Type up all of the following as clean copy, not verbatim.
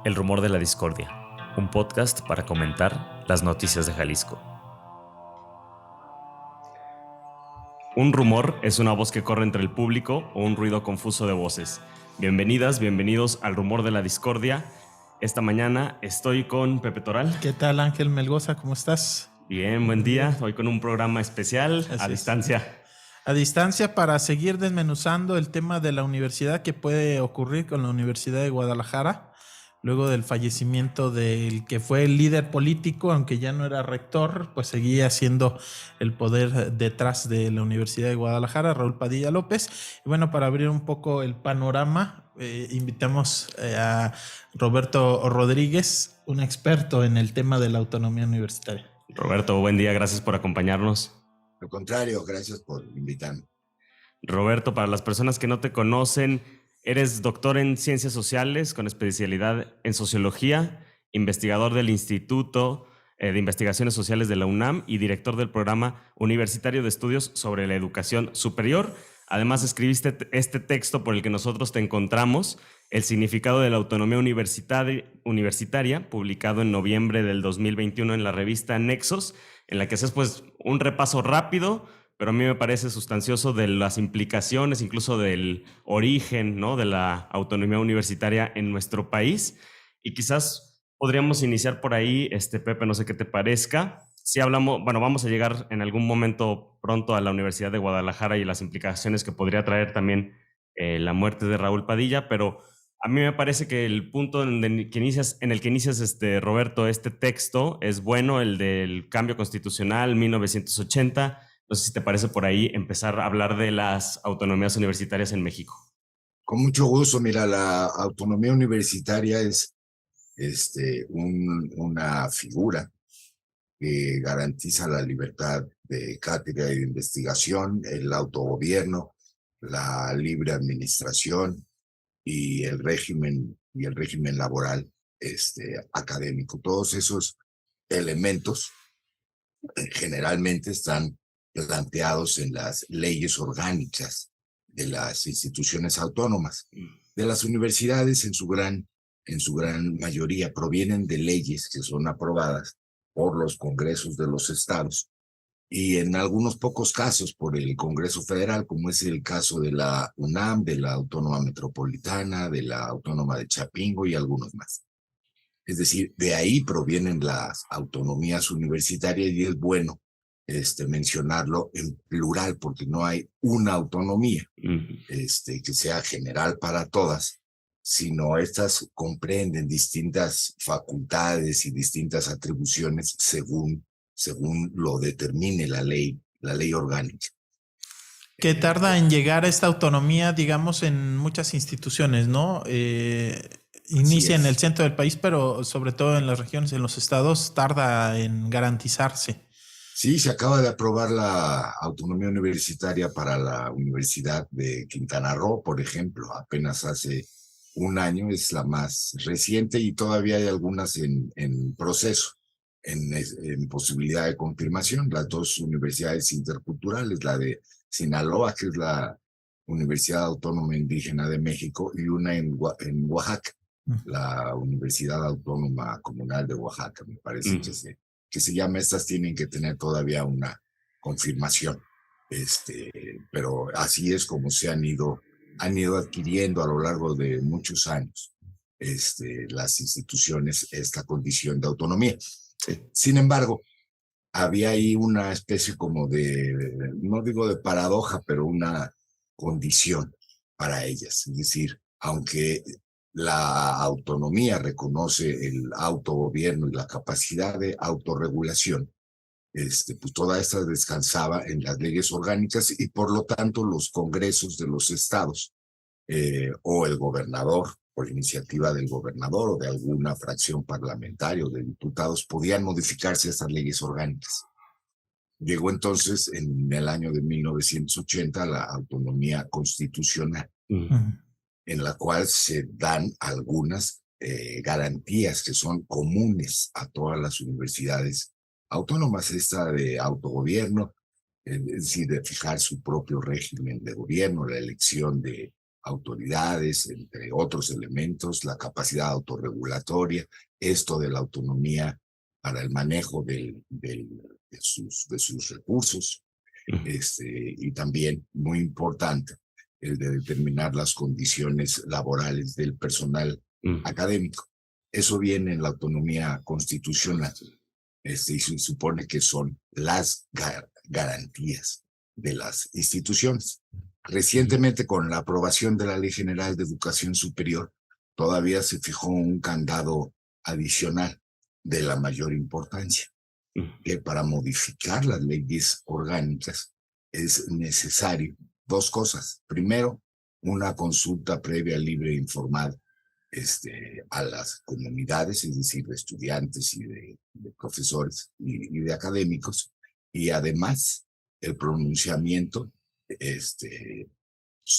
El rumor de la discordia, un podcast para comentar las noticias de Jalisco. Un rumor es una voz que corre entre el público o un ruido confuso de voces. Bienvenidas, bienvenidos al rumor de la discordia. Esta mañana estoy con Pepe Toral. ¿Qué tal, Ángel Melgoza? ¿Cómo estás? Bien, buen día. Hoy con un programa especial a distancia. A distancia para seguir desmenuzando el tema de la universidad que puede ocurrir con la Universidad de Guadalajara, luego del fallecimiento del que fue el líder político, aunque ya no era rector, pues seguía siendo el poder detrás de la Universidad de Guadalajara, Raúl Padilla López. Y bueno, para abrir un poco el panorama, invitamos a Roberto Rodríguez, un experto en el tema de la autonomía universitaria. Roberto, buen día, gracias por acompañarnos. Al contrario, gracias por invitarme. Roberto, para las personas que no te conocen, eres doctor en Ciencias Sociales con especialidad en Sociología, investigador del Instituto de Investigaciones Sociales de la UNAM y director del Programa Universitario de Estudios sobre la Educación Superior. Además, escribiste este texto por el que nosotros te encontramos, El significado de la autonomía universitaria, publicado en noviembre del 2021 en la revista Nexos, en la que haces pues un repaso rápido, pero a mí me parece sustancioso de las implicaciones, incluso del origen, ¿no?, de la autonomía universitaria en nuestro país. Y quizás podríamos iniciar por ahí, Pepe, no sé qué te parezca. Si hablamos, bueno, vamos a llegar en algún momento pronto a la Universidad de Guadalajara y las implicaciones que podría traer también la muerte de Raúl Padilla, pero a mí me parece que el punto en el que inicias, Roberto, este texto es bueno, el del cambio constitucional 1980. No sé si te parece por ahí empezar a hablar de las autonomías universitarias en México. Con mucho gusto. Mira, la autonomía universitaria es una figura que garantiza la libertad de cátedra y de investigación, el autogobierno, la libre administración y el régimen laboral académico. Todos esos elementos generalmente están planteados en las leyes orgánicas de las instituciones autónomas. De las universidades, en su gran mayoría, provienen de leyes que son aprobadas por los congresos de los estados y en algunos pocos casos por el Congreso Federal, como es el caso de la UNAM, de la Autónoma Metropolitana, de la Autónoma de Chapingo y algunos más. Es decir, de ahí provienen las autonomías universitarias y es bueno mencionarlo en plural porque no hay una autonomía que sea general para todas, sino estas comprenden distintas facultades y distintas atribuciones según lo determine la ley orgánica. Que tarda en llegar a esta autonomía, digamos, en muchas instituciones, ¿no? Inicia en el centro del país, pero sobre todo en las regiones, en los estados, tarda en garantizarse. Sí, se acaba de aprobar la autonomía universitaria para la Universidad de Quintana Roo, por ejemplo, apenas hace un año, es la más reciente y todavía hay algunas en proceso, en posibilidad de confirmación. Las dos universidades interculturales, la de Sinaloa, que es la Universidad Autónoma Indígena de México, y una en Oaxaca, la Universidad Autónoma Comunal de Oaxaca, me parece que se llama. Estas tienen que tener todavía una confirmación, pero así es como se han ido adquiriendo a lo largo de muchos años las instituciones esta condición de autonomía. Sin embargo, había ahí una especie como de, no digo de paradoja, pero una condición para ellas. Es decir, aunque la autonomía reconoce el autogobierno y la capacidad de autorregulación, pues toda esta descansaba en las leyes orgánicas y por lo tanto los congresos de los estados o el gobernador, por iniciativa del gobernador o de alguna fracción parlamentaria o de diputados, podían modificarse estas leyes orgánicas. Llegó entonces en el año de 1980 la autonomía constitucional, en la cual se dan algunas garantías que son comunes a todas las universidades autónomas, esta de autogobierno, es decir, de fijar su propio régimen de gobierno, la elección de autoridades, entre otros elementos, la capacidad autorregulatoria, esto de la autonomía para el manejo de sus recursos, y también, muy importante, el de determinar las condiciones laborales del personal académico. Eso viene en la autonomía constitucional, y se supone que son las garantías de las instituciones. Recientemente, con la aprobación de la Ley General de Educación Superior, todavía se fijó un candado adicional de la mayor importancia, que para modificar las leyes orgánicas es necesario dos cosas. Primero, una consulta previa, libre e informada a las comunidades, es decir, de estudiantes y de profesores y de académicos, y además el pronunciamiento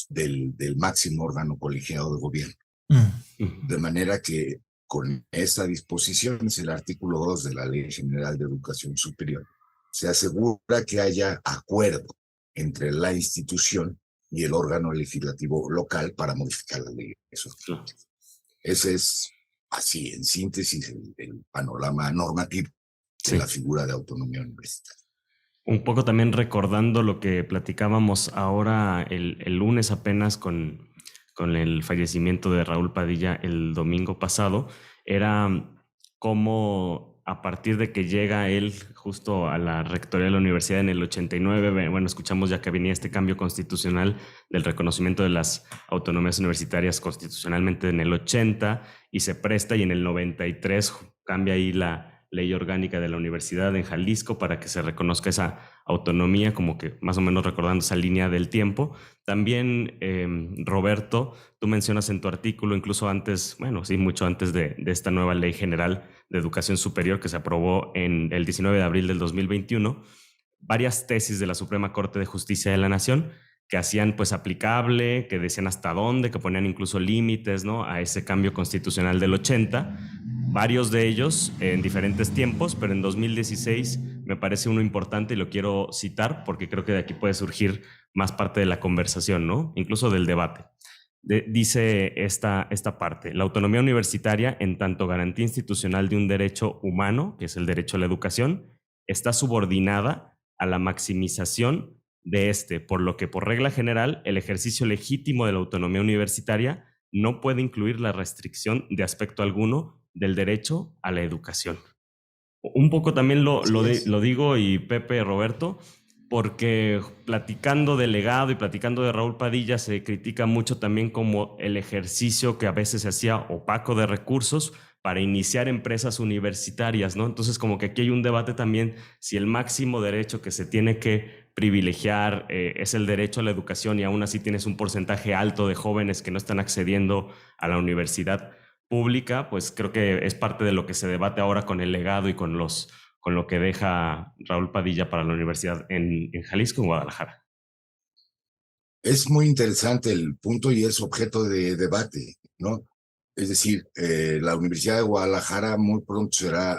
del máximo órgano colegiado de gobierno. De manera que con esta disposición, es el artículo 2 de la Ley General de Educación Superior, se asegura que haya acuerdo entre la institución y el órgano legislativo local para modificar la ley. Ese es, así, en síntesis, el panorama normativo de la figura de autonomía universitaria. Un poco también recordando lo que platicábamos ahora el lunes apenas con el fallecimiento de Raúl Padilla el domingo pasado, era cómo a partir de que llega él justo a la rectoría de la universidad en el 89, bueno, escuchamos ya que venía este cambio constitucional del reconocimiento de las autonomías universitarias constitucionalmente en el 80 y se presta, y en el 93 cambia ahí la ley orgánica de la universidad en Jalisco para que se reconozca esa autonomía, como que más o menos recordando esa línea del tiempo. También, Roberto, tú mencionas en tu artículo, incluso antes, bueno, sí, mucho antes de esta nueva Ley General de Educación Superior que se aprobó en el 19 de abril del 2021, varias tesis de la Suprema Corte de Justicia de la Nación que hacían pues aplicable, que decían hasta dónde, que ponían incluso límites, ¿no?, a ese cambio constitucional del 80, varios de ellos en diferentes tiempos, pero en 2016 me parece uno importante y lo quiero citar porque creo que de aquí puede surgir más parte de la conversación, ¿no?, incluso del debate. Dice esta parte: la autonomía universitaria, en tanto garantía institucional de un derecho humano, que es el derecho a la educación, está subordinada a la maximización de por lo que, por regla general, el ejercicio legítimo de la autonomía universitaria no puede incluir la restricción de aspecto alguno del derecho a la educación. Un poco también lo digo, y Pepe, Roberto, porque platicando del legado y platicando de Raúl Padilla se critica mucho también como el ejercicio que a veces se hacía opaco de recursos para iniciar empresas universitarias, ¿no? Entonces, como que aquí hay un debate también si el máximo derecho que se tiene que privilegiar es el derecho a la educación, y aún así tienes un porcentaje alto de jóvenes que no están accediendo a la universidad pública. Pues creo que es parte de lo que se debate ahora con el legado y con lo que deja Raúl Padilla para la universidad en Jalisco, en Guadalajara. Es muy interesante el punto y es objeto de debate, ¿no? Es decir, la Universidad de Guadalajara muy pronto será,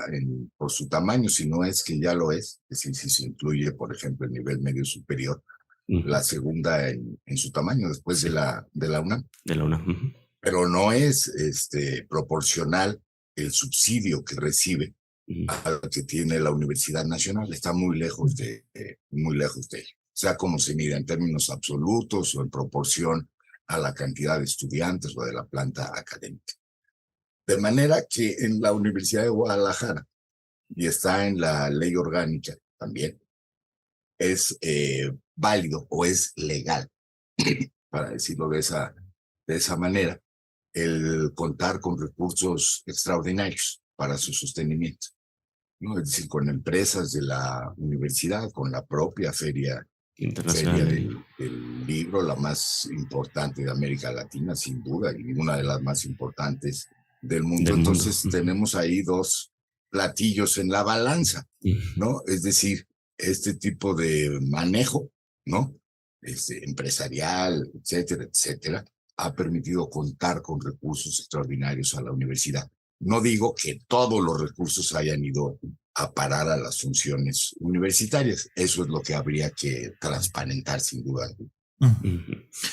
por su tamaño, si no es que ya lo es decir, si se incluye, por ejemplo, el nivel medio superior, la segunda en su tamaño después de la UNAM. De la UNAM. Pero no es proporcional el subsidio que recibe al que tiene la Universidad Nacional. Está muy lejos de él, sea como se mida, en términos absolutos o en proporción a la cantidad de estudiantes o de la planta académica. De manera que en la Universidad de Guadalajara, y está en la ley orgánica también, es válido o es legal, para decirlo de esa manera, el contar con recursos extraordinarios para su sostenimiento, ¿no? Es decir, con empresas de la universidad, con la propia feria internacional del libro, la más importante de América Latina, sin duda, y una de las más importantes del mundo. Entonces tenemos ahí dos platillos en la balanza, ¿no? Es decir, este tipo de manejo, ¿no?, empresarial, etcétera, etcétera, ha permitido contar con recursos extraordinarios a la universidad. No digo que todos los recursos hayan ido a parar a las funciones universitarias. Eso es lo que habría que transparentar, sin duda.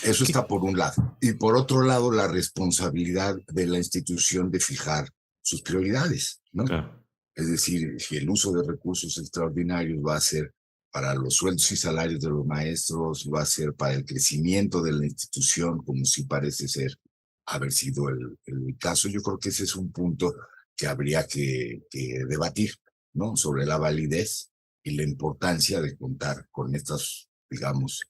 Eso está por un lado. Y por otro lado, la responsabilidad de la institución de fijar sus prioridades, ¿no? Claro. Es decir, si el uso de recursos extraordinarios va a ser para los sueldos y salarios de los maestros, va a ser para el crecimiento de la institución, como sí parece ser haber sido el caso, yo creo que ese es un punto que habría que debatir, ¿no? Sobre la validez y la importancia de contar con estas, digamos,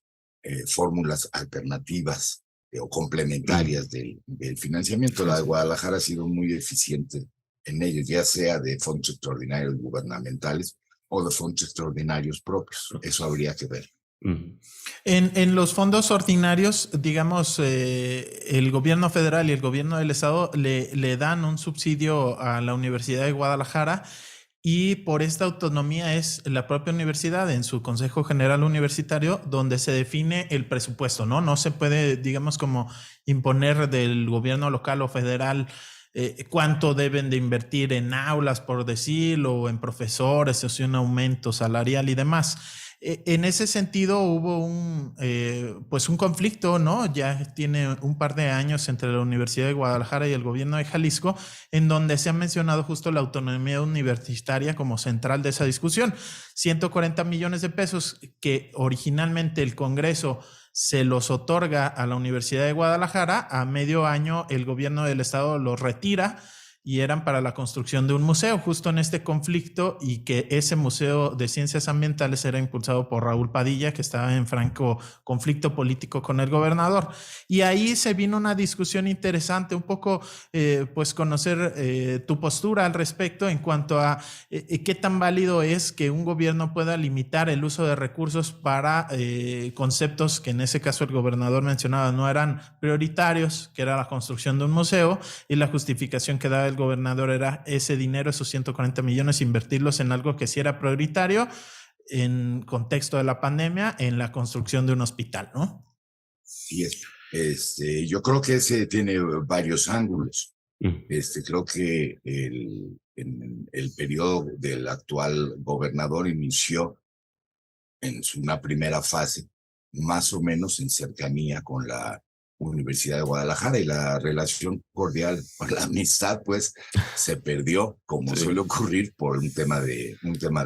fórmulas alternativas o complementarias del financiamiento. La de Guadalajara ha sido muy eficiente en ellos, ya sea de fondos extraordinarios gubernamentales o de fondos extraordinarios propios. Eso habría que ver. En los fondos ordinarios, digamos, el gobierno federal y el gobierno del estado le dan un subsidio a la Universidad de Guadalajara, y por esta autonomía es la propia universidad en su Consejo General Universitario donde se define el presupuesto, ¿no? No se puede, digamos, como imponer del gobierno local o federal cuánto deben de invertir en aulas, por decirlo, o en profesores, o si un aumento salarial y demás. En ese sentido hubo pues un conflicto, ¿no? Ya tiene un par de años entre la Universidad de Guadalajara y el gobierno de Jalisco, en donde se ha mencionado justo la autonomía universitaria como central de esa discusión. 140 millones de pesos que originalmente el Congreso se los otorga a la Universidad de Guadalajara, a medio año el gobierno del estado los retira y eran para la construcción de un museo justo en este conflicto, y que ese museo de ciencias ambientales era impulsado por Raúl Padilla, que estaba en franco conflicto político con el gobernador. Y ahí se vino una discusión interesante, un poco pues conocer tu postura al respecto en cuanto a qué tan válido es que un gobierno pueda limitar el uso de recursos para conceptos que en ese caso el gobernador mencionaba no eran prioritarios, que era la construcción de un museo, y la justificación que daba el gobernador era ese dinero, esos 140 millones, invertirlos en algo que sí era prioritario en contexto de la pandemia, en la construcción de un hospital, ¿no? Sí, yo creo que ese tiene varios ángulos. Creo que en el periodo del actual gobernador inició en una primera fase más o menos en cercanía con la Universidad de Guadalajara, y la relación cordial, la amistad, pues se perdió, como suele ocurrir, por un tema de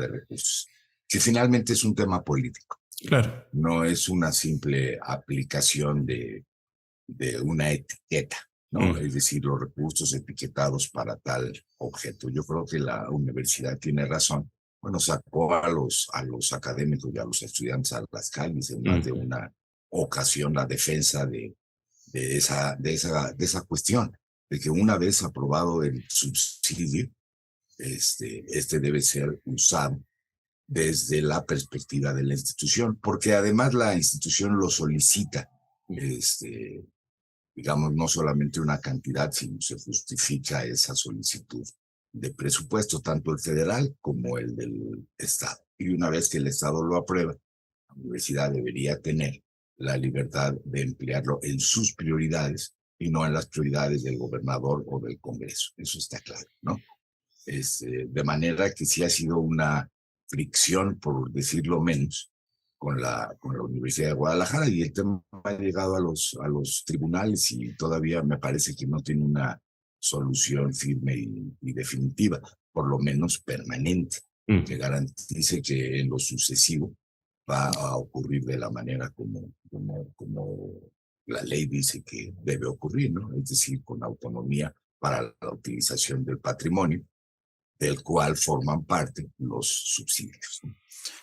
recursos, que finalmente es un tema político. Claro. No es una simple aplicación de una etiqueta, ¿no? Es decir, los recursos etiquetados para tal objeto. Yo creo que la universidad tiene razón. Bueno, sacó a los académicos y a los estudiantes a las calles en más de una ocasión, la defensa de esa cuestión, de que una vez aprobado el subsidio, debe ser usado desde la perspectiva de la institución, porque además la institución lo solicita, digamos, no solamente una cantidad, sino se justifica esa solicitud de presupuesto, tanto el federal como el del Estado. Y una vez que el Estado lo aprueba, la universidad debería tener la libertad de emplearlo en sus prioridades y no en las prioridades del gobernador o del Congreso. Eso está claro, ¿no? De manera que sí ha sido una fricción, por decirlo menos, con la Universidad de Guadalajara, y el tema ha llegado a los tribunales y todavía me parece que no tiene una solución firme y definitiva, por lo menos permanente, que garantice que en lo sucesivo va a ocurrir de la manera como la ley dice que debe ocurrir, ¿no? Es decir, con autonomía para la utilización del patrimonio, del cual forman parte los subsidios, ¿no?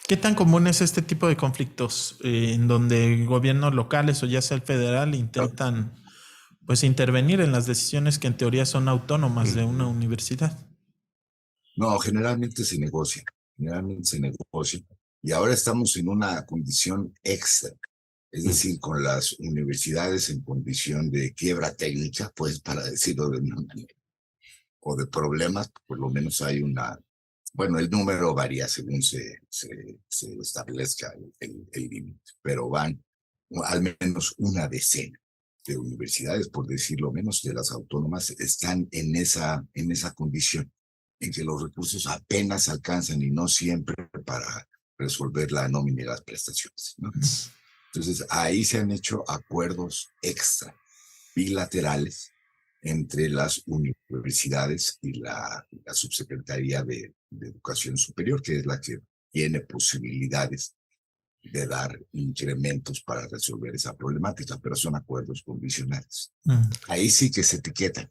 ¿Qué tan común es este tipo de conflictos en donde gobiernos locales o ya sea el federal intentan pues intervenir en las decisiones que en teoría son autónomas de una universidad? No, generalmente se negocia, y ahora estamos en una condición extra, es decir, con las universidades en condición de quiebra técnica, pues para decirlo de una manera, o de problemas, por lo menos hay bueno, el número varía según se establezca el límite, pero van al menos una decena de universidades, por decirlo menos, de las autónomas, están en esa condición, en que los recursos apenas alcanzan y no siempre para resolver la nómina y las prestaciones, ¿no? Entonces, ahí se han hecho acuerdos extra bilaterales entre las universidades y la Subsecretaría de Educación Superior, que es la que tiene posibilidades de dar incrementos para resolver esa problemática, pero son acuerdos condicionales. Ahí sí que se etiquetan.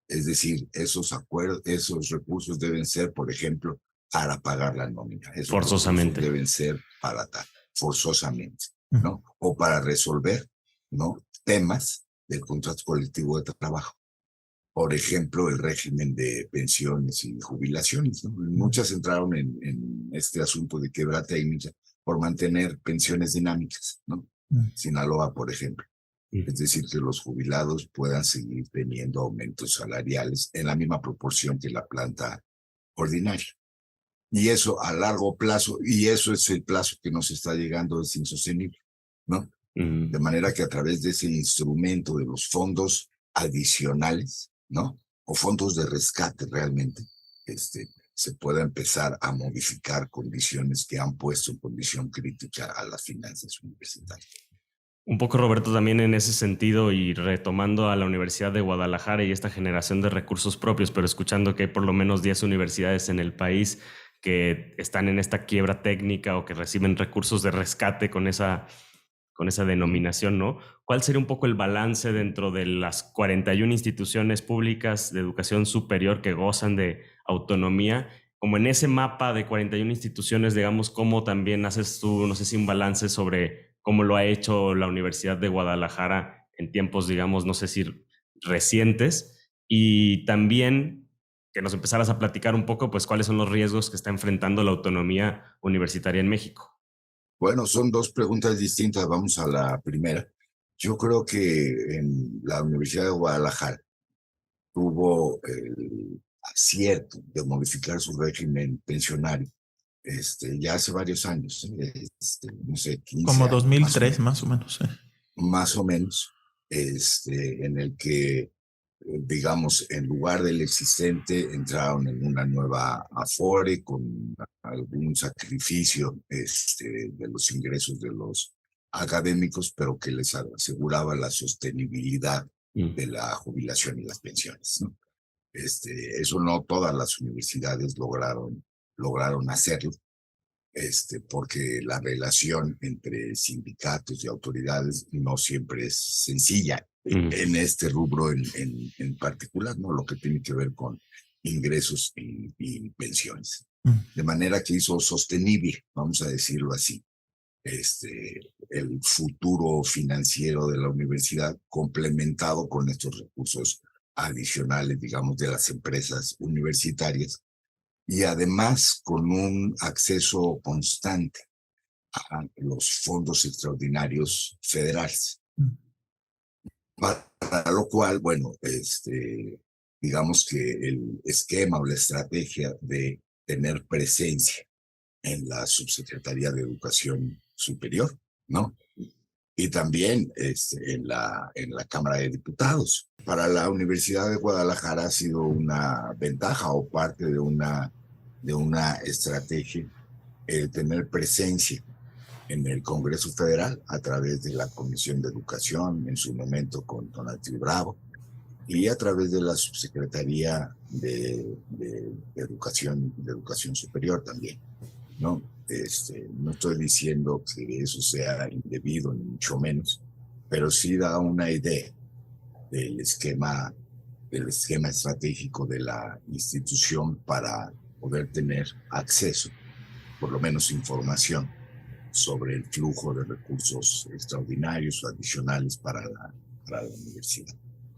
Es decir, esos acuerdos, esos recursos deben ser, por ejemplo, para pagar la nómina. Esos forzosamente. Deben ser para tal, forzosamente, ¿no? O para resolver, ¿no? Temas del contrato colectivo de trabajo. Por ejemplo, el régimen de pensiones y jubilaciones, ¿no? Muchas entraron en este asunto de quiebra técnica por mantener pensiones dinámicas, ¿no? Sinaloa, por ejemplo. Es decir, que los jubilados puedan seguir teniendo aumentos salariales en la misma proporción que la planta ordinaria. Y eso a largo plazo, y eso es el plazo que nos está llegando, es insostenible, ¿no? De manera que a través de ese instrumento de los fondos adicionales, ¿no? O fondos de rescate realmente, se pueda empezar a modificar condiciones que han puesto en condición crítica a las finanzas universitarias. Un poco, Roberto, también en ese sentido y retomando a la Universidad de Guadalajara y esta generación de recursos propios, pero escuchando que hay por lo menos 10 universidades en el país que están en esta quiebra técnica o que reciben recursos de rescate con esa denominación, ¿no? ¿Cuál sería un poco el balance dentro de las 41 instituciones públicas de educación superior que gozan de autonomía? Como en ese mapa de 41 instituciones, digamos, ¿cómo también haces tú, no sé si un balance sobre cómo lo ha hecho la Universidad de Guadalajara en tiempos, digamos, no sé si recientes? Y también que nos empezaras a platicar un poco, pues, cuáles son los riesgos que está enfrentando la autonomía universitaria en México. Bueno, son dos preguntas distintas. Vamos a la primera. Yo creo que en la Universidad de Guadalajara tuvo el acierto de modificar su régimen pensionario ya hace varios años, no sé, 15 como años. 2003 más o menos. Más o menos, en el que, digamos, en lugar del existente, entraron en una nueva Afore con algún sacrificio de los ingresos de los académicos, pero que les aseguraba la sostenibilidad de la jubilación y las pensiones, ¿no? Eso no todas las universidades lograron hacerlo, porque la relación entre sindicatos y autoridades no siempre es sencilla en este rubro en particular, ¿no? Lo que tiene que ver con ingresos y pensiones. De manera que hizo sostenible, vamos a decirlo así, el futuro financiero de la universidad, complementado con estos recursos adicionales, digamos, de las empresas universitarias, y además con un acceso constante a los fondos extraordinarios federales. Para lo cual, bueno, digamos que el esquema o la estrategia de tener presencia en la Subsecretaría de Educación Superior, ¿no? Y también en la Cámara de Diputados. Para la Universidad de Guadalajara ha sido una ventaja o parte de una estrategia tener presencia en el Congreso Federal a través de la Comisión de Educación, en su momento con Tonatiuh Bravo, y a través de la Subsecretaría de Educación Superior también, ¿no? No estoy diciendo que eso sea indebido, ni mucho menos, pero sí da una idea del esquema estratégico de la institución para poder tener acceso, por lo menos información, sobre el flujo de recursos extraordinarios o adicionales para la universidad.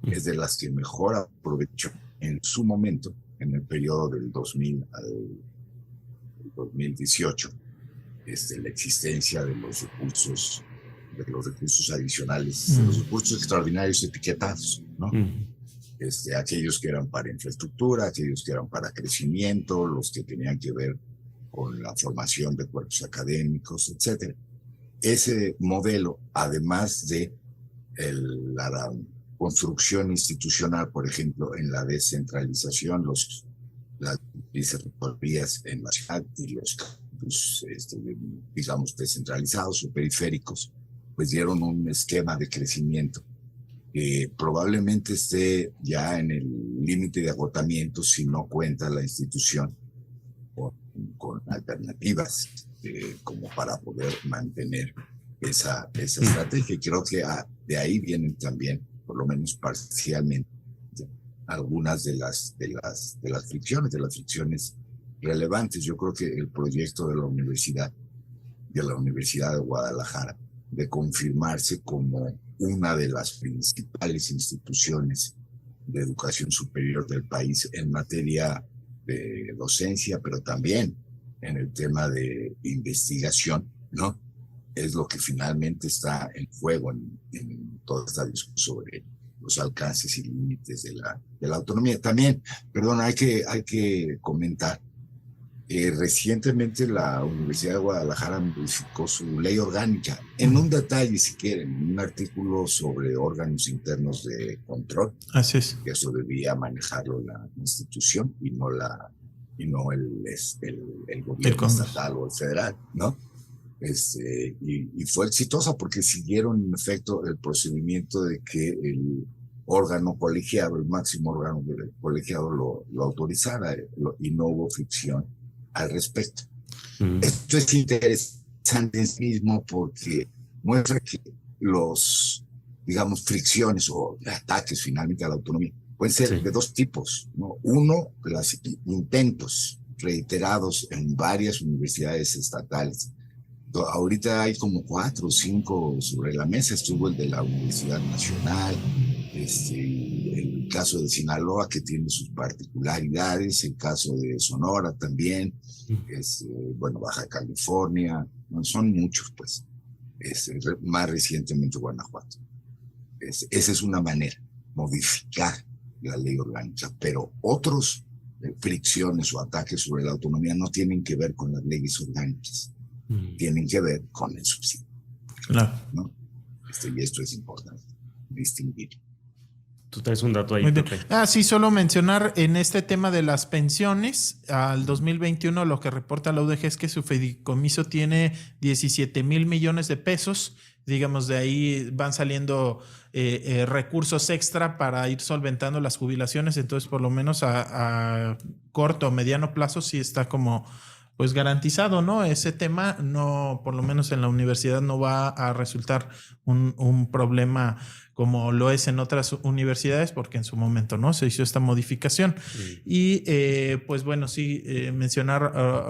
Es de las que mejor aprovechó en su momento, en el periodo del 2000 al 2018, la existencia de los recursos adicionales, de los recursos extraordinarios etiquetados, ¿no? Aquellos que eran para infraestructura, aquellos que eran para crecimiento, los que tenían que ver con la formación de cuerpos académicos, etc. Ese modelo, además de la construcción institucional, por ejemplo, en la descentralización, las vicerrectorías en la ciudad y los campus, digamos, descentralizados o periféricos, pues dieron un esquema de crecimiento que probablemente esté ya en el límite de agotamiento si no cuenta la institución con alternativas como para poder mantener esa estrategia. Y creo que de ahí vienen también, por lo menos parcialmente, algunas de las fricciones relevantes. Yo creo que el proyecto de la Universidad de Guadalajara, de confirmarse como una de las principales instituciones de educación superior del país en materia de docencia, pero también en el tema de investigación, ¿no? Es lo que finalmente está en juego en toda esta discusión sobre los alcances y límites de la autonomía. También, perdón, hay que comentar, recientemente la Universidad de Guadalajara modificó su ley orgánica, en un detalle, si quieren, un artículo sobre órganos internos de control. Así es. Que eso debía manejarlo la institución y no el gobierno estatal o el federal, ¿no? Y fue exitosa porque siguieron en efecto el procedimiento de que el órgano colegiado, el máximo órgano colegiado lo autorizara y no hubo fricción al respecto. Esto es interesante en sí mismo porque muestra que digamos, fricciones o ataques finalmente a la autonomía pueden ser de dos tipos, ¿no? Uno, los intentos reiterados en varias universidades estatales. Ahorita hay como 4 o 5 sobre la mesa. Estuvo el de la Universidad Nacional, el caso de Sinaloa, que tiene sus particularidades, el caso de Sonora también, bueno, Baja California, no, son muchos, pues, más recientemente Guanajuato. Esa es una manera, modificar la ley orgánica, pero otros fricciones o ataques sobre la autonomía no tienen que ver con las leyes orgánicas, tienen que ver con el subsidio. Claro. ¿No? Y esto es importante, distinguir. Tú traes un dato ahí, Pepe. Sí, solo mencionar en este tema de las pensiones, al 2021 lo que reporta la UDG es que su fideicomiso tiene 17 mil millones de pesos. Digamos, de ahí van saliendo recursos extra para ir solventando las jubilaciones. Entonces, por lo menos a corto o mediano plazo sí está como pues garantizado, ¿no? Ese tema no, por lo menos en la universidad, no va a resultar un problema como lo es en otras universidades, porque en su momento, ¿no?, se hizo esta modificación. Y pues bueno, sí, mencionar,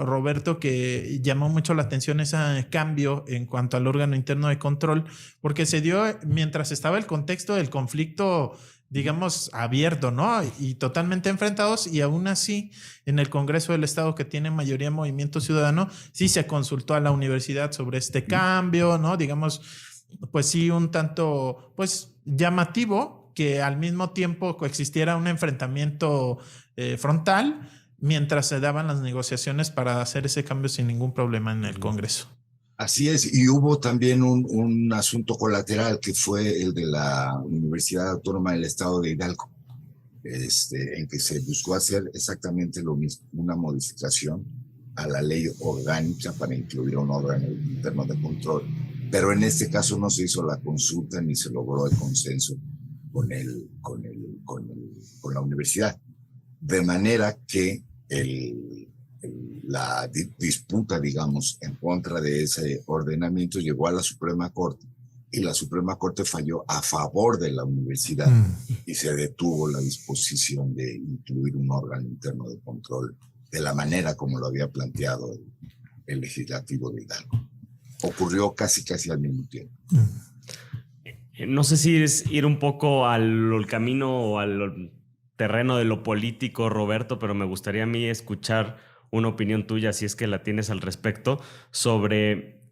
Roberto, que llamó mucho la atención ese cambio en cuanto al órgano interno de control, porque se dio mientras estaba el contexto del conflicto, digamos, abierto, ¿no? Y totalmente enfrentados, y aún así, en el Congreso del Estado, que tiene mayoría Movimiento Ciudadano, sí se consultó a la universidad sobre este cambio, ¿no? Digamos, pues sí, un tanto, pues, llamativo que al mismo tiempo coexistiera un enfrentamiento frontal mientras se daban las negociaciones para hacer ese cambio sin ningún problema en el Congreso. Así es, y hubo también un asunto colateral que fue el de la Universidad Autónoma del Estado de Hidalgo, en que se buscó hacer exactamente lo mismo, una modificación a la ley orgánica para incluir un órgano interno de control, pero en este caso no se hizo la consulta ni se logró el consenso con la universidad, de manera que la disputa, digamos, en contra de ese ordenamiento llegó a la Suprema Corte, y la Suprema Corte falló a favor de la universidad y se detuvo la disposición de incluir un órgano interno de control de la manera como lo había planteado el legislativo de Hidalgo. Ocurrió casi al mismo tiempo. No sé si es ir un poco al camino o al terreno de lo político, Roberto, pero me gustaría a mí escuchar una opinión tuya, si es que la tienes al respecto, sobre,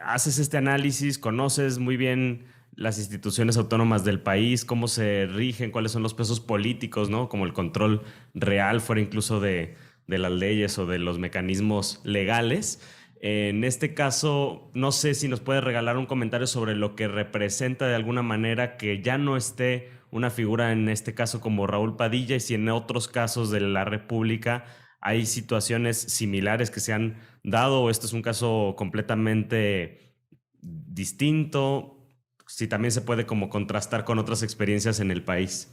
haces este análisis, conoces muy bien las instituciones autónomas del país, cómo se rigen, cuáles son los pesos políticos, ¿no? Como el control real, fuera incluso de las leyes o de los mecanismos legales. En este caso, no sé si nos puedes regalar un comentario sobre lo que representa de alguna manera que ya no esté una figura, en este caso como Raúl Padilla, y si en otros casos de la República hay situaciones similares que se han dado, o este es un caso completamente distinto, si también se puede como contrastar con otras experiencias en el país.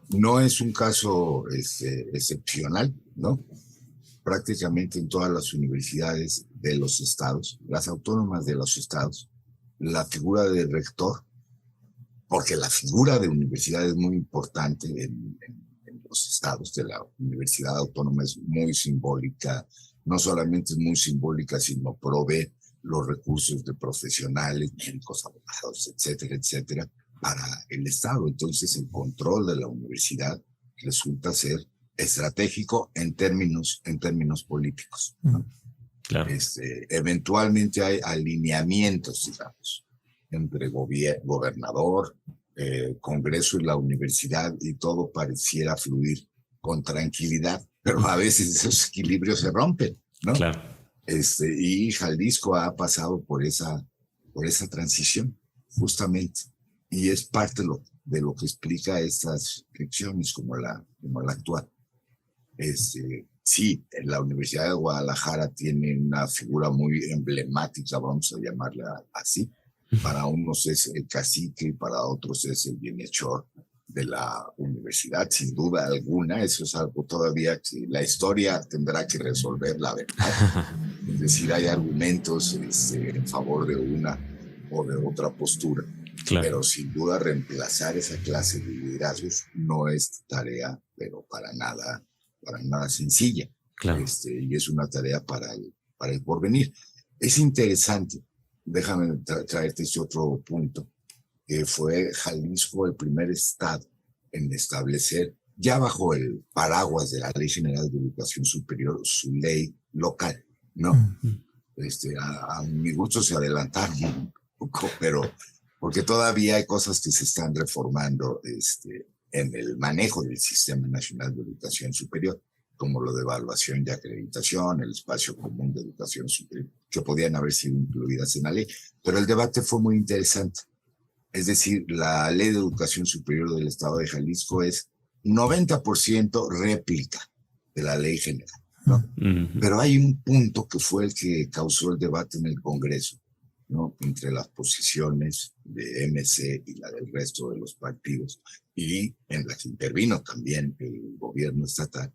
No es un caso excepcional, ¿no? Prácticamente en todas las universidades de los estados, las autónomas de los estados, la figura del rector, porque la figura de universidad es muy importante en los estados de la universidad autónoma, es muy simbólica, no solamente es muy simbólica, sino provee los recursos de profesionales, médicos, abogados, etcétera, etcétera, para el estado. Entonces el control de la universidad resulta ser estratégico en términos políticos, ¿no? Claro. Eventualmente hay alineamientos, digamos, entre gobernador, Congreso y la universidad, y todo pareciera fluir con tranquilidad, pero a veces esos equilibrios se rompen, ¿no? Claro. Y Jalisco ha pasado por esa transición, justamente, y es parte de lo que explica estas elecciones como la actual. Sí, la Universidad de Guadalajara tiene una figura muy emblemática, vamos a llamarla así. Para unos es el cacique y para otros es el bienhechor de la universidad, sin duda alguna. Eso es algo todavía que la historia tendrá que resolver, la verdad. Es decir, hay argumentos en favor de una o de otra postura. Claro. Pero sin duda reemplazar esa clase de liderazgos no es tarea, pero para nada sencilla. Claro. Y es una tarea para el porvenir. Es interesante, déjame traerte ese otro punto, que fue Jalisco el primer estado en establecer, ya bajo el paraguas de la Ley General de Educación Superior, su ley local, ¿no? A mi gusto se adelantaron un poco, pero porque todavía hay cosas que se están reformando en el manejo del Sistema Nacional de Educación Superior, como lo de evaluación y acreditación, el espacio común de educación superior, que podían haber sido incluidas en la ley. Pero el debate fue muy interesante. Es decir, la Ley de Educación Superior del Estado de Jalisco es 90% réplica de la ley general, ¿no? Uh-huh. Pero hay un punto que fue el que causó el debate en el Congreso, ¿no? Entre las posiciones de MC y la del resto de los partidos, y en la que intervino también el gobierno estatal,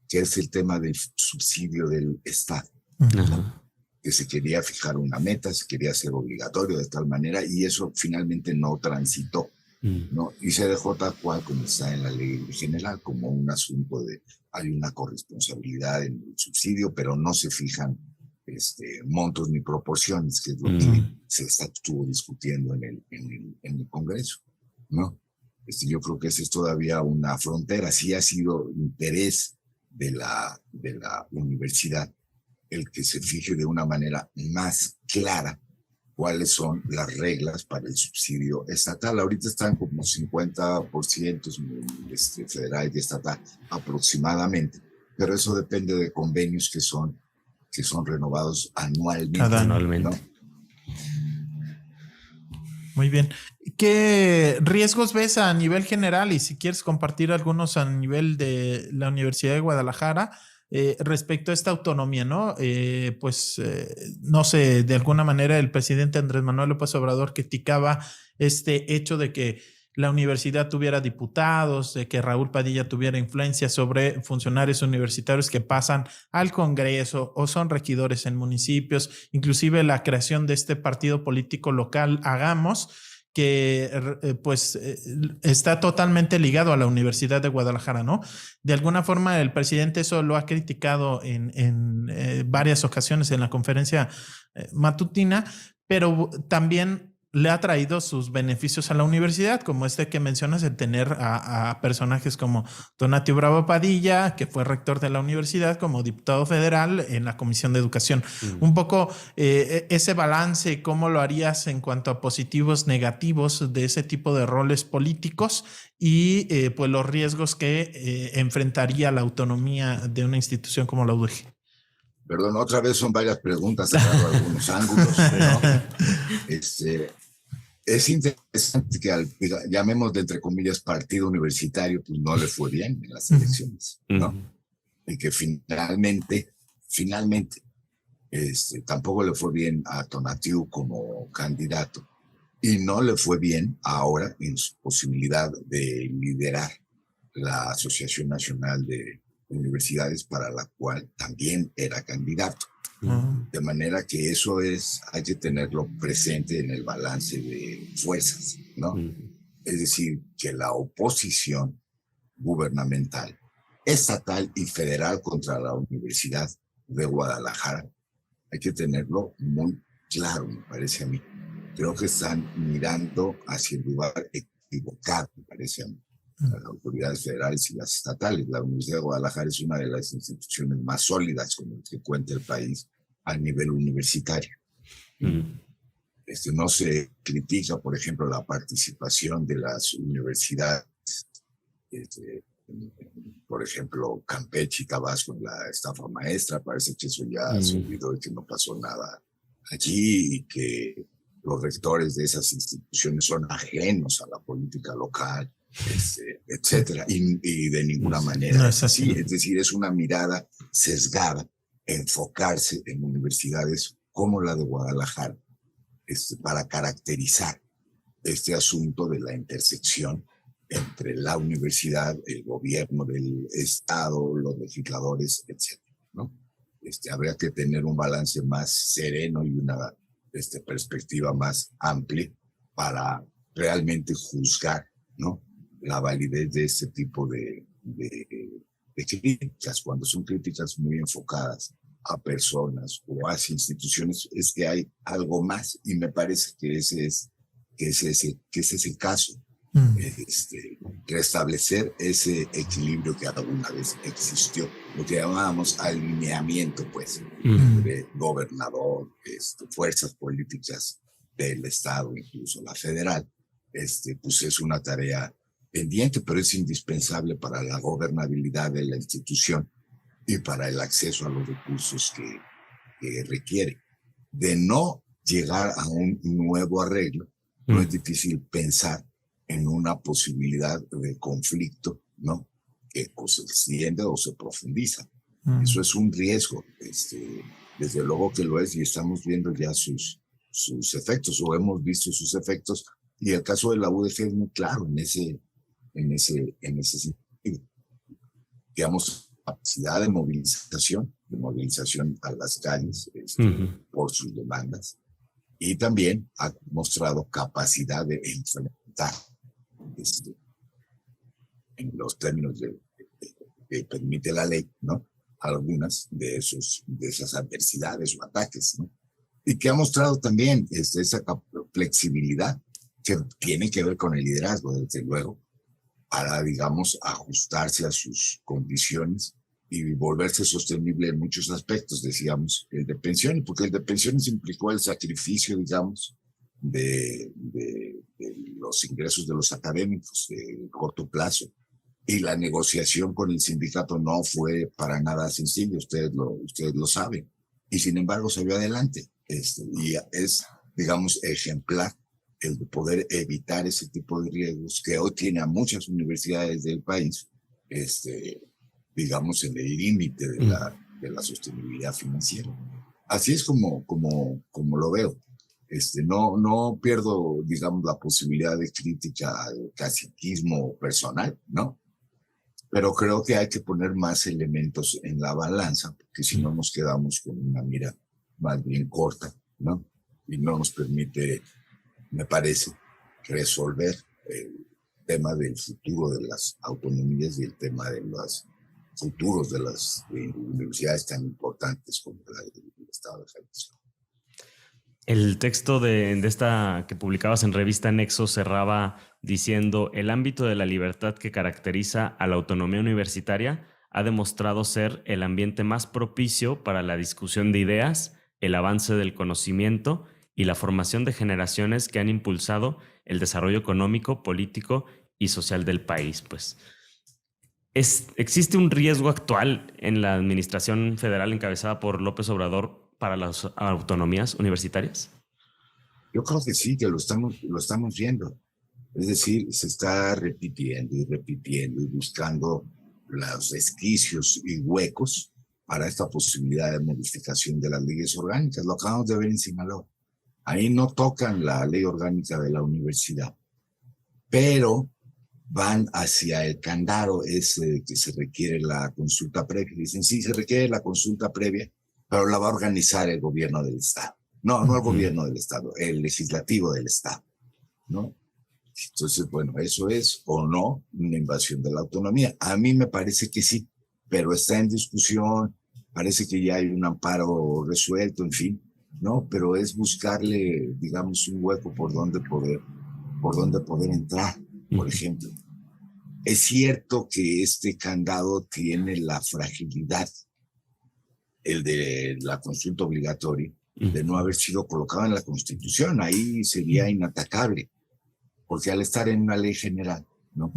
que es el tema del subsidio del Estado, ¿no? Que se quería fijar una meta, se quería hacer obligatorio de tal manera, y eso finalmente no transitó, ¿no? Y se dejó tal cual como está en la ley general, como un asunto de hay una corresponsabilidad en el subsidio, pero no se fijan montos ni proporciones, que es lo que se estuvo discutiendo en el Congreso, ¿no? Yo creo que esa es todavía una frontera. Sí ha sido interés de la universidad el que se fije de una manera más clara cuáles son las reglas para el subsidio estatal. Ahorita están como 50% federal y estatal aproximadamente, pero eso depende de convenios que son renovados anualmente. Anualmente. ¿No? Muy bien. ¿Qué riesgos ves a nivel general, y si quieres compartir algunos a nivel de la Universidad de Guadalajara, respecto a esta autonomía, ¿no? No sé, de alguna manera el presidente Andrés Manuel López Obrador criticaba este hecho de que la universidad tuviera diputados, de que Raúl Padilla tuviera influencia sobre funcionarios universitarios que pasan al Congreso o son regidores en municipios, inclusive la creación de este partido político local, Hagamos, que está totalmente ligado a la Universidad de Guadalajara, ¿no? De alguna forma el presidente eso lo ha criticado en varias ocasiones en la conferencia matutina, pero también le ha traído sus beneficios a la universidad, como que mencionas, el tener a personajes como Donatio Bravo Padilla, que fue rector de la universidad, como diputado federal en la Comisión de Educación. Un poco ese balance, ¿cómo lo harías en cuanto a positivos, negativos de ese tipo de roles políticos y pues los riesgos que enfrentaría la autonomía de una institución como la UDG? Perdón, otra vez son varias preguntas, claro, algunos ángulos, ¿no? Es interesante que llamemos de entre comillas partido universitario, pues no le fue bien en las elecciones, ¿no? Y que finalmente Tampoco le fue bien a Tonatiuh como candidato y no le fue bien ahora en su posibilidad de liderar la Asociación Nacional de Universidades, para la cual también era candidato. De manera que eso hay que tenerlo presente en el balance de fuerzas, ¿no? Es decir, que la oposición gubernamental, estatal y federal contra la Universidad de Guadalajara, hay que tenerlo muy claro, me parece a mí. Creo que están mirando hacia el lugar equivocado, me parece a mí, las autoridades federales y las estatales. La Universidad de Guadalajara es una de las instituciones más sólidas con las que cuenta el país a nivel universitario. No se critica, por ejemplo, la participación de las universidades, por ejemplo, Campeche y Tabasco en la estafa maestra. Parece que eso ya se olvidó y que no pasó nada allí, y que los rectores de esas instituciones son ajenos a la política local, etcétera, y de ninguna manera no es así. Es decir, es una mirada sesgada enfocarse en universidades como la de Guadalajara, para caracterizar este asunto de la intersección entre la universidad, el gobierno del Estado, los legisladores, etcétera, ¿no? Habría que tener un balance más sereno y una perspectiva más amplia para realmente juzgar, ¿no?, la validez de este tipo de críticas. Cuando son críticas muy enfocadas a personas o a instituciones, es que hay algo más, y me parece que ese es el caso. Restablecer ese equilibrio que alguna vez existió, lo que llamábamos alineamiento, pues, entre gobernador, fuerzas políticas del Estado, incluso la federal. Pues es una tarea pendiente, pero es indispensable para la gobernabilidad de la institución y para el acceso a los recursos que requiere. De no llegar a un nuevo arreglo, no es difícil pensar en una posibilidad de conflicto, ¿no?, que o se extiende o se profundiza. Eso es un riesgo, desde luego que lo es, y estamos viendo ya sus efectos, o hemos visto sus efectos, y el caso de la UDG es muy claro en ese sentido. Digamos, capacidad de movilización a las calles, por sus demandas, y también ha mostrado capacidad de enfrentar, en los términos que permite la ley, ¿no?, algunas de esas adversidades o ataques, ¿no?, y que ha mostrado también esa flexibilidad que tiene que ver con el liderazgo, desde luego, para, digamos, ajustarse a sus condiciones y volverse sostenible en muchos aspectos. Decíamos el de pensiones, porque el de pensiones implicó el sacrificio, digamos, de los ingresos de los académicos de corto plazo, y la negociación con el sindicato no fue para nada sencilla, ustedes lo saben, y sin embargo salió adelante, y es, digamos, ejemplar el de poder evitar ese tipo de riesgos que hoy tiene a muchas universidades del país, digamos, en el límite de la sostenibilidad financiera. Así es como lo veo. No pierdo, digamos, la posibilidad de crítica al caciquismo personal, ¿no? Pero creo que hay que poner más elementos en la balanza, porque si no nos quedamos con una mira más bien corta, ¿no? Y no nos permite, me parece, resolver el tema del futuro de las autonomías y el tema de los futuros de las universidades tan importantes como la del Estado de Jalisco. El texto de esta que publicabas en revista Nexo cerraba diciendo: el ámbito de la libertad que caracteriza a la autonomía universitaria ha demostrado ser el ambiente más propicio para la discusión de ideas, el avance del conocimiento y la formación de generaciones que han impulsado el desarrollo económico, político y social del país. Pues, ¿existe un riesgo actual en la administración federal encabezada por López Obrador para las autonomías universitarias? Yo creo que sí, que lo estamos viendo. Es decir, se está repitiendo y buscando los resquicios y huecos para esta posibilidad de modificación de las leyes orgánicas. Lo acabamos de ver en Sinaloa. Ahí no tocan la ley orgánica de la universidad, pero van hacia el candado ese que se requiere la consulta previa. Dicen, sí, se requiere la consulta previa, pero la va a organizar el gobierno del Estado. No el gobierno del Estado, el legislativo del Estado, ¿no? Entonces, bueno, eso es o no una invasión de la autonomía. A mí me parece que sí, pero está en discusión, parece que ya hay un amparo resuelto, en fin, ¿no? Pero es buscarle, digamos, un hueco por donde poder entrar, por ejemplo. Es cierto que este candado tiene la fragilidad, el de la consulta obligatoria, de no haber sido colocado en la Constitución. Ahí sería inatacable, porque al estar en una ley general, ¿no?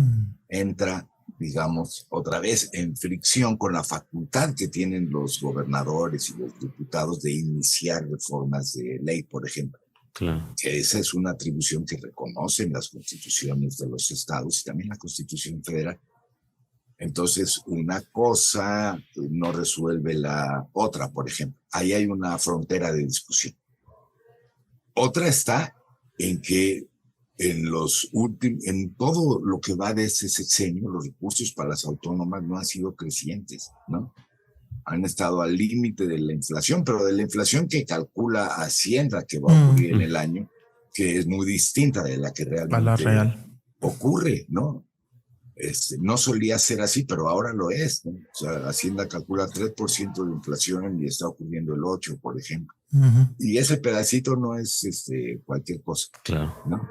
Entra, digamos, otra vez en fricción con la facultad que tienen los gobernadores y los diputados de iniciar reformas de ley, por ejemplo. Claro. Que esa es una atribución que reconocen las constituciones de los estados y también la Constitución Federal. Entonces, una cosa no resuelve la otra, por ejemplo. Ahí hay una frontera de discusión. Otra está en que en todo lo que va de ese sexenio, los recursos para las autónomas no han sido crecientes, ¿no? Han estado al límite de la inflación, pero de la inflación que calcula Hacienda que va a ocurrir en el año, que es muy distinta de la que realmente ocurre, ¿no? No solía ser así, pero ahora lo es, ¿no? O sea, Hacienda calcula 3% de inflación y está ocurriendo el 8%, por ejemplo. Y ese pedacito no es cualquier cosa, claro, ¿no?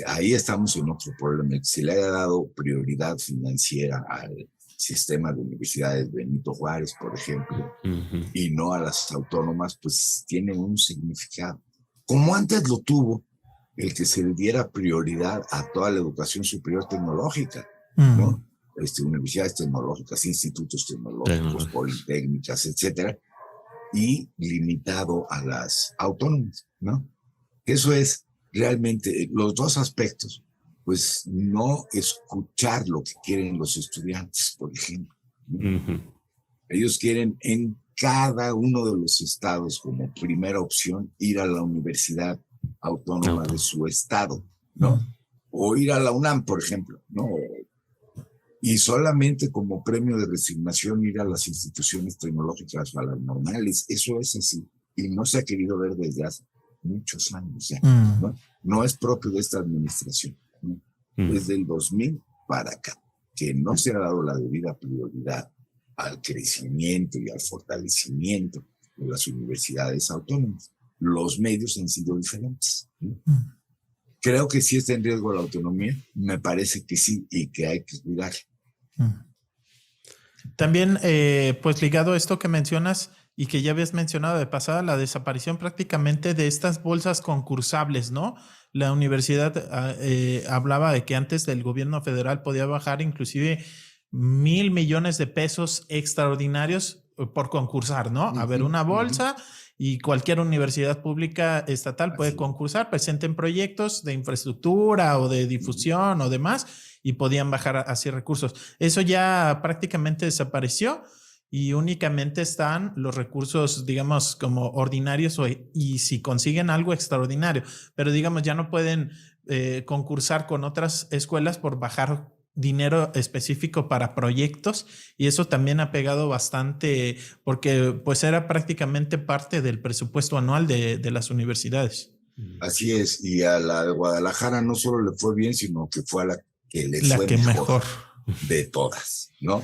Ahí estamos en otro problema. Si le haya dado prioridad financiera al sistema de universidades Benito Juárez, por ejemplo, y no a las autónomas, pues tiene un significado. Como antes lo tuvo el que se le diera prioridad a toda la educación superior tecnológica, ¿no? Universidades tecnológicas, institutos tecnológicos, politécnicas, etcétera, y limitado a las autónomas, ¿no? Eso es realmente los dos aspectos. Pues no escuchar lo que quieren los estudiantes, por ejemplo. Ellos quieren en cada uno de los estados como primera opción ir a la universidad autónoma de su estado, ¿no? O ir a la UNAM, por ejemplo, ¿no? Y solamente como premio de resignación ir a las instituciones tecnológicas o a las normales. Eso es así. Y no se ha querido ver desde hace muchos años ya, ¿no? No es propio de esta administración, ¿no? Desde el 2000 para acá, que no se ha dado la debida prioridad al crecimiento y al fortalecimiento de las universidades autónomas. Los medios han sido diferentes, ¿no? Creo que sí está en riesgo la autonomía, me parece que sí, y que hay que cuidar. También, pues ligado a esto que mencionas y que ya habías mencionado de pasada, la desaparición prácticamente de estas bolsas concursables, ¿no? La universidad hablaba de que antes del gobierno federal podía bajar inclusive 1,000 millones de pesos extraordinarios por concursar, ¿no? A ver, una bolsa y cualquier universidad pública estatal puede concursar, presenten proyectos de infraestructura o de difusión o demás y podían bajar así recursos. Eso ya prácticamente desapareció y únicamente están los recursos, digamos, como ordinarios y si consiguen algo extraordinario, pero digamos ya no pueden concursar con otras escuelas por bajar dinero específico para proyectos y eso también ha pegado bastante porque pues era prácticamente parte del presupuesto anual de las universidades. Así es, y a la de Guadalajara no solo le fue bien, sino que fue a la que le la fue que mejor de todas, ¿no?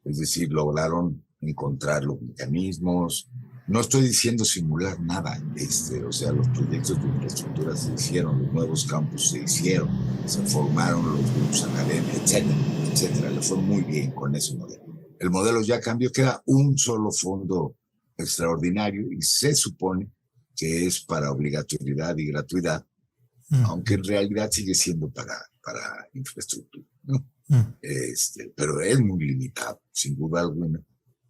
Es decir, lograron encontrar los mecanismos. No estoy diciendo simular nada, o sea, los proyectos de infraestructura se hicieron, los nuevos campus se hicieron, se formaron los grupos académicos, etcétera, etcétera. Le fue muy bien con ese modelo. El modelo ya cambió, queda un solo fondo extraordinario y se supone que es para obligatoriedad y gratuidad, aunque en realidad sigue siendo para infraestructura, ¿no? Pero es muy limitado, sin duda alguna,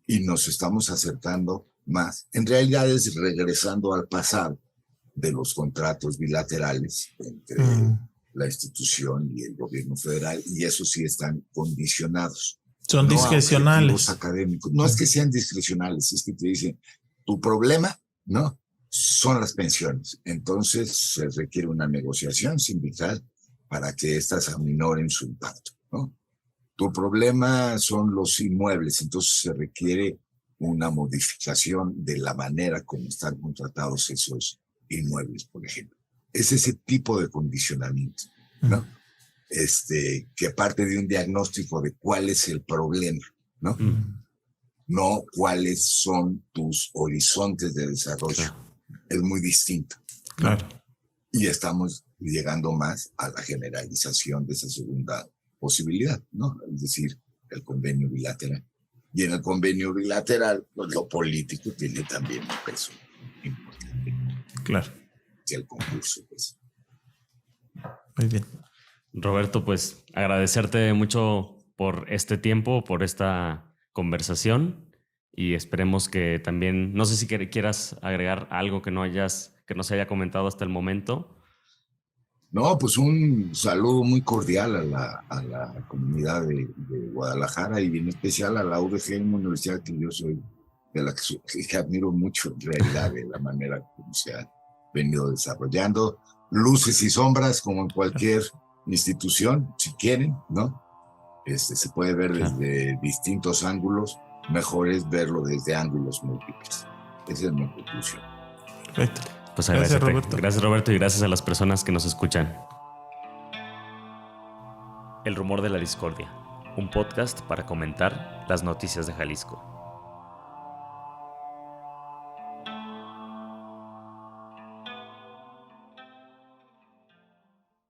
y nos estamos acercando más. En realidad es regresando al pasado de los contratos bilaterales entre la institución y el gobierno federal, y eso sí están condicionados, Son discrecionales. Objetivos académicos. No es que sean discrecionales, es que te dicen, tu problema, ¿no? Son las pensiones. Entonces se requiere una negociación sindical para que éstas aminoren su impacto, ¿no? Tu problema son los inmuebles, entonces se requiere una modificación de la manera como están contratados esos inmuebles, por ejemplo. Es ese tipo de condicionamiento, ¿no? Que parte de un diagnóstico de cuál es el problema, ¿no? No cuáles son tus horizontes de desarrollo. Claro. Es muy distinto, ¿no? Claro. Y estamos llegando más a la generalización de esa segunda posibilidad, ¿no? Es decir, el convenio bilateral. Y en el convenio bilateral, pues, lo político tiene también un peso importante. Claro. Y el concurso, pues. Muy bien. Roberto, pues agradecerte mucho por este tiempo, por esta conversación, y esperemos que también, no sé si quieras agregar algo que no se haya comentado hasta el momento. No, pues un saludo muy cordial a la comunidad de Guadalajara y en especial a la UDG, una universidad que yo soy, de la que admiro mucho en realidad, de la manera como se ha venido desarrollando. Luces y sombras como en cualquier institución, si quieren, ¿no? Se puede ver desde distintos ángulos, mejor es verlo desde ángulos múltiples. Esa es mi conclusión. Perfecto. Pues gracias, Roberto. Gracias, Roberto, y gracias a las personas que nos escuchan. El rumor de la discordia, un podcast para comentar las noticias de Jalisco.